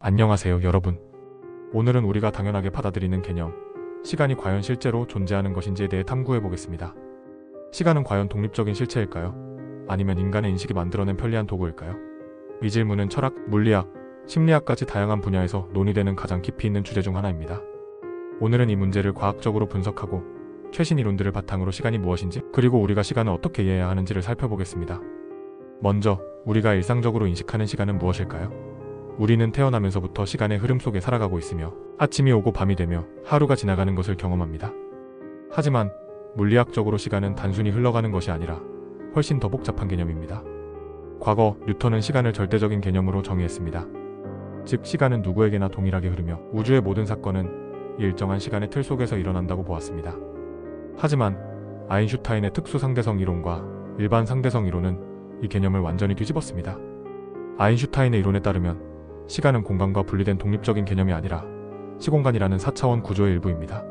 안녕하세요, 여러분. 오늘은 우리가 당연하게 받아들이는 개념, 시간이 과연 실제로 존재하는 것인지에 대해 탐구해 보겠습니다. 시간은 과연 독립적인 실체일까요? 아니면 인간의 인식이 만들어낸 편리한 도구일까요? 이 질문은 철학, 물리학, 심리학까지 다양한 분야에서 논의되는 가장 깊이 있는 주제 중 하나입니다. 오늘은 이 문제를 과학적으로 분석하고 최신 이론들을 바탕으로 시간이 무엇인지, 그리고 우리가 시간을 어떻게 이해해야 하는지를 살펴보겠습니다. 먼저, 우리가 일상적으로 인식하는 시간은 무엇일까요? 우리는 태어나면서부터 시간의 흐름 속에 살아가고 있으며 아침이 오고 밤이 되며 하루가 지나가는 것을 경험합니다. 하지만 물리학적으로 시간은 단순히 흘러가는 것이 아니라 훨씬 더 복잡한 개념입니다. 과거 뉴턴은 시간을 절대적인 개념으로 정의했습니다. 즉, 시간은 누구에게나 동일하게 흐르며 우주의 모든 사건은 일정한 시간의 틀 속에서 일어난다고 보았습니다. 하지만 아인슈타인의 특수 상대성 이론과 일반 상대성 이론은 이 개념을 완전히 뒤집었습니다. 아인슈타인의 이론에 따르면 시간은 공간과 분리된 독립적인 개념이 아니라 시공간이라는 4차원 구조의 일부입니다.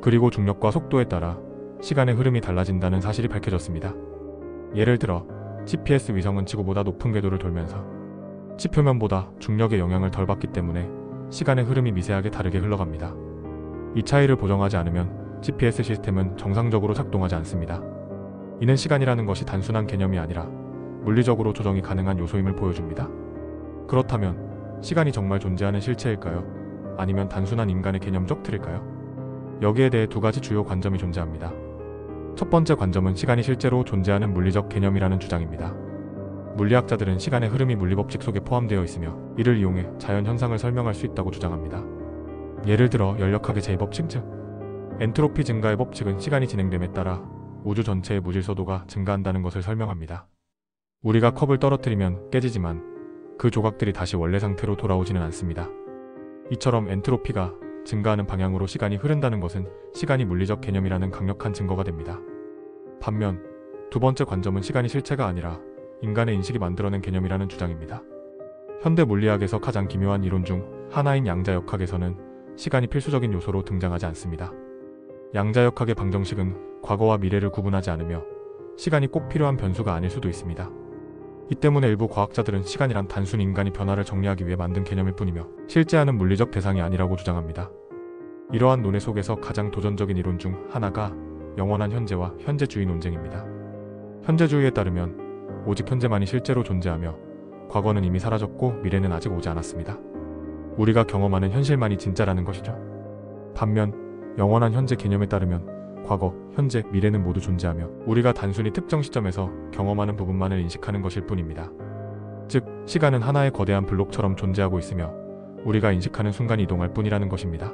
그리고 중력과 속도에 따라 시간의 흐름이 달라진다는 사실이 밝혀졌습니다. 예를 들어 GPS 위성은 지구보다 높은 궤도를 돌면서 지표면보다 중력의 영향을 덜 받기 때문에 시간의 흐름이 미세하게 다르게 흘러갑니다. 이 차이를 보정하지 않으면 GPS 시스템은 정상적으로 작동하지 않습니다. 이는 시간이라는 것이 단순한 개념이 아니라 물리적으로 조정이 가능한 요소임을 보여줍니다. 그렇다면 시간이 정말 존재하는 실체일까요? 아니면 단순한 인간의 개념적 틀일까요? 여기에 대해 두 가지 주요 관점이 존재합니다. 첫 번째 관점은 시간이 실제로 존재하는 물리적 개념이라는 주장입니다. 물리학자들은 시간의 흐름이 물리법칙 속에 포함되어 있으며 이를 이용해 자연 현상을 설명할 수 있다고 주장합니다. 예를 들어 열역학의 제2법칙, 즉 엔트로피 증가의 법칙은 시간이 진행됨에 따라 우주 전체의 무질서도가 증가한다는 것을 설명합니다. 우리가 컵을 떨어뜨리면 깨지지만 그 조각들이 다시 원래 상태로 돌아오지는 않습니다. 이처럼 엔트로피가 증가하는 방향으로 시간이 흐른다는 것은 시간이 물리적 개념이라는 강력한 증거가 됩니다. 반면 두 번째 관점은 시간이 실체가 아니라 인간의 인식이 만들어낸 개념이라는 주장입니다. 현대 물리학에서 가장 기묘한 이론 중 하나인 양자역학에서는 시간이 필수적인 요소로 등장하지 않습니다. 양자역학의 방정식은 과거와 미래를 구분하지 않으며 시간이 꼭 필요한 변수가 아닐 수도 있습니다. 이 때문에 일부 과학자들은 시간이란 단순 인간이 변화를 정리하기 위해 만든 개념일 뿐이며 실제하는 물리적 대상이 아니라고 주장합니다. 이러한 논의 속에서 가장 도전적인 이론 중 하나가 영원한 현재와 현재주의 논쟁입니다. 현재주의에 따르면 오직 현재만이 실제로 존재하며 과거는 이미 사라졌고 미래는 아직 오지 않았습니다. 우리가 경험하는 현실만이 진짜라는 것이죠. 반면 영원한 현재 개념에 따르면 과거, 현재, 미래는 모두 존재하며 우리가 단순히 특정 시점에서 경험하는 부분만을 인식하는 것일 뿐입니다. 즉, 시간은 하나의 거대한 블록처럼 존재하고 있으며 우리가 인식하는 순간이 이동할 뿐이라는 것입니다.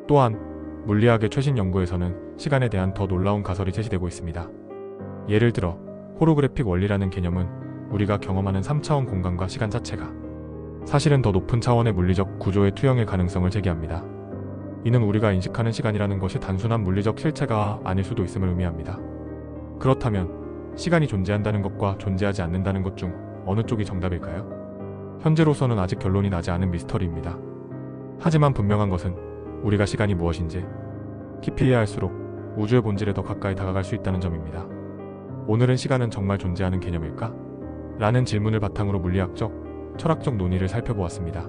또한 물리학의 최신 연구에서는 시간에 대한 더 놀라운 가설이 제시되고 있습니다. 예를 들어 호로그래픽 원리라는 개념은 우리가 경험하는 3차원 공간과 시간 자체가 사실은 더 높은 차원의 물리적 구조의 투영일 가능성을 제기합니다. 이는 우리가 인식하는 시간이라는 것이 단순한 물리적 실체가 아닐 수도 있음을 의미합니다. 그렇다면 시간이 존재한다는 것과 존재하지 않는다는 것 중 어느 쪽이 정답일까요? 현재로서는 아직 결론이 나지 않은 미스터리입니다. 하지만 분명한 것은 우리가 시간이 무엇인지 깊이 이해할수록 우주의 본질에 더 가까이 다가갈 수 있다는 점입니다. 오늘은 시간은 정말 존재하는 개념일까? 라는 질문을 바탕으로 물리학적, 철학적 논의를 살펴보았습니다.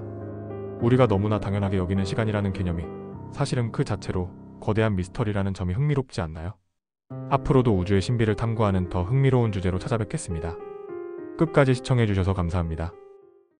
우리가 너무나 당연하게 여기는 시간이라는 개념이 사실은 그 자체로 거대한 미스터리라는 점이 흥미롭지 않나요? 앞으로도 우주의 신비를 탐구하는 더 흥미로운 주제로 찾아뵙겠습니다. 끝까지 시청해주셔서 감사합니다.